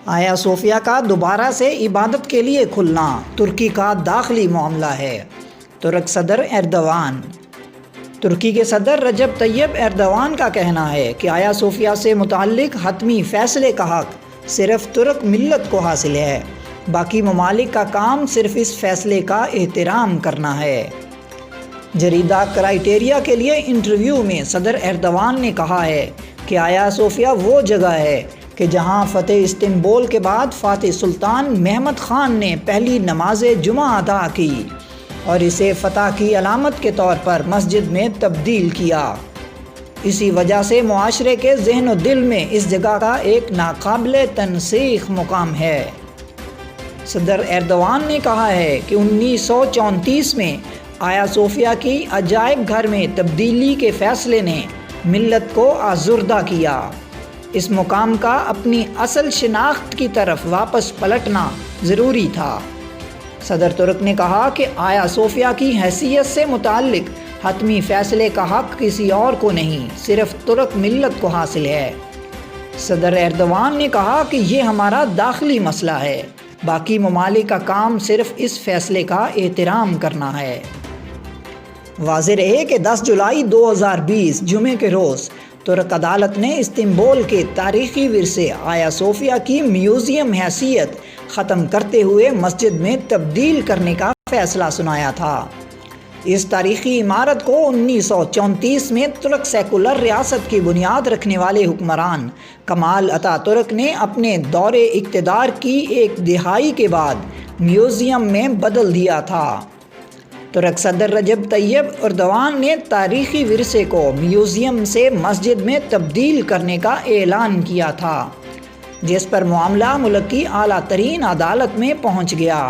آیا صوفیہ کا دوبارہ سے عبادت کے لیے کھلنا ترکی کا داخلی معاملہ ہے۔ ترک صدر ایردوان۔ ترکی کے صدر رجب طیب ایردوان کا کہنا ہے کہ آیا صوفیہ سے متعلق حتمی فیصلے کا حق صرف ترک ملت کو حاصل ہے، باقی ممالک کا کام صرف اس فیصلے کا احترام کرنا ہے۔ جریدہ کرائٹیریا کے لیے انٹرویو میں صدر ایردوان نے کہا ہے کہ آیا صوفیہ وہ جگہ ہے کہ جہاں فتح استنبول کے بعد فاتح سلطان محمد خان نے پہلی نماز جمعہ ادا کی اور اسے فتح کی علامت کے طور پر مسجد میں تبدیل کیا۔ اسی وجہ سے معاشرے کے ذہن و دل میں اس جگہ کا ایک ناقابل تنسیخ مقام ہے۔ صدر ایردوان نے کہا ہے کہ 1934 میں آیا صوفیہ کی عجائب گھر میں تبدیلی کے فیصلے نے ملت کو آزردہ کیا۔ اس مقام کا اپنی اصل شناخت کی طرف واپس پلٹنا ضروری تھا۔ صدر ترک نے کہا کہ آیا صوفیہ کی حیثیت سے متعلق حتمی فیصلے کا حق کسی اور کو نہیں، صرف ترک ملت کو حاصل ہے۔ صدر ایردوان نے کہا کہ یہ ہمارا داخلی مسئلہ ہے، باقی ممالک کا کام صرف اس فیصلے کا احترام کرنا ہے۔ واضح رہے کہ 10 جولائی 2020 جمعے کے روز ترک عدالت نے استنبول کے تاریخی ورثے آیا صوفیہ کی میوزیم حیثیت ختم کرتے ہوئے مسجد میں تبدیل کرنے کا فیصلہ سنایا تھا۔ اس تاریخی عمارت کو 1934 میں ترک سیکولر ریاست کی بنیاد رکھنے والے حکمران کمال اتا ترک نے اپنے دور اقتدار کی ایک دہائی کے بعد میوزیم میں بدل دیا تھا۔ ترک صدر رجب طیب ایردوان نے تاریخی ورثے کو میوزیم سے مسجد میں تبدیل کرنے کا اعلان کیا تھا، جس پر معاملہ ملک کی اعلیٰ ترین عدالت میں پہنچ گیا۔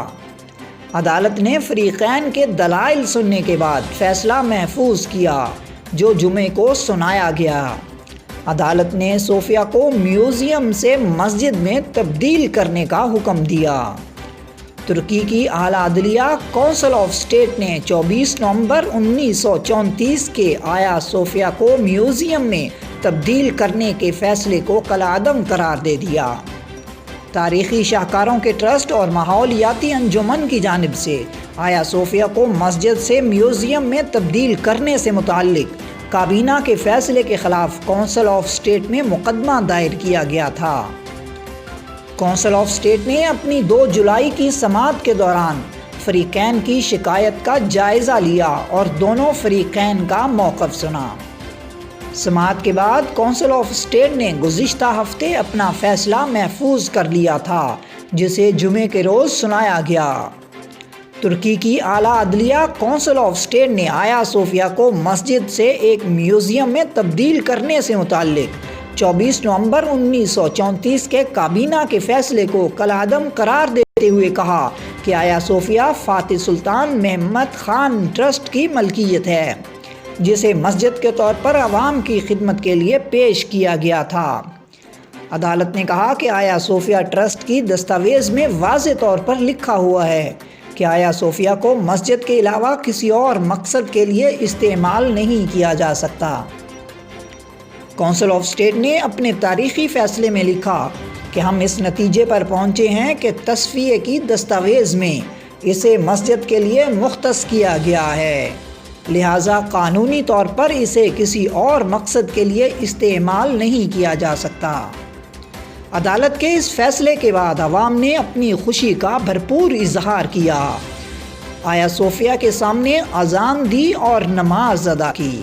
عدالت نے فریقین کے دلائل سننے کے بعد فیصلہ محفوظ کیا، جو جمعے کو سنایا گیا۔ عدالت نے صوفیہ کو میوزیم سے مسجد میں تبدیل کرنے کا حکم دیا۔ ترکی کی اعلیٰ عدلیہ کونسل آف اسٹیٹ نے 24 نومبر 1934 کے آیا صوفیہ کو میوزیم میں تبدیل کرنے کے فیصلے کو کالعدم قرار دے دیا۔ تاریخی شاہکاروں کے ٹرسٹ اور ماحولیاتی انجمن کی جانب سے آیا صوفیہ کو مسجد سے میوزیم میں تبدیل کرنے سے متعلق کابینہ کے فیصلے کے خلاف کونسل آف اسٹیٹ میں مقدمہ دائر کیا گیا تھا۔ کونسل آف اسٹیٹ نے اپنی 2 جولائی کی سماعت کے دوران فریقین کی شکایت کا جائزہ لیا اور دونوں فریقین کا موقف سنا۔ سماعت کے بعد کونسل آف اسٹیٹ نے گزشتہ ہفتے اپنا فیصلہ محفوظ کر لیا تھا، جسے جمعے کے روز سنایا گیا۔ ترکی کی اعلیٰ عدلیہ کونسل آف اسٹیٹ نے آیا صوفیہ کو مسجد سے ایک میوزیم میں تبدیل کرنے سے متعلق 24 نومبر 1934 کے کابینہ کے فیصلے کو کالعدم قرار دیتے ہوئے کہا کہ آیا صوفیہ فاتح سلطان محمد خان ٹرسٹ کی ملکیت ہے، جسے مسجد کے طور پر عوام کی خدمت کے لیے پیش کیا گیا تھا۔ عدالت نے کہا کہ آیا صوفیہ ٹرسٹ کی دستاویز میں واضح طور پر لکھا ہوا ہے کہ آیا صوفیہ کو مسجد کے علاوہ کسی اور مقصد کے لیے استعمال نہیں کیا جا سکتا۔ کونسل آف اسٹیٹ نے اپنے تاریخی فیصلے میں لکھا کہ ہم اس نتیجے پر پہنچے ہیں کہ تصفیے کی دستاویز میں اسے مسجد کے لیے مختص کیا گیا ہے، لہٰذا قانونی طور پر اسے کسی اور مقصد کے لیے استعمال نہیں کیا جا سکتا۔ عدالت کے اس فیصلے کے بعد عوام نے اپنی خوشی کا بھرپور اظہار کیا، آیا صوفیہ کے سامنے اذان دی اور نماز ادا کی۔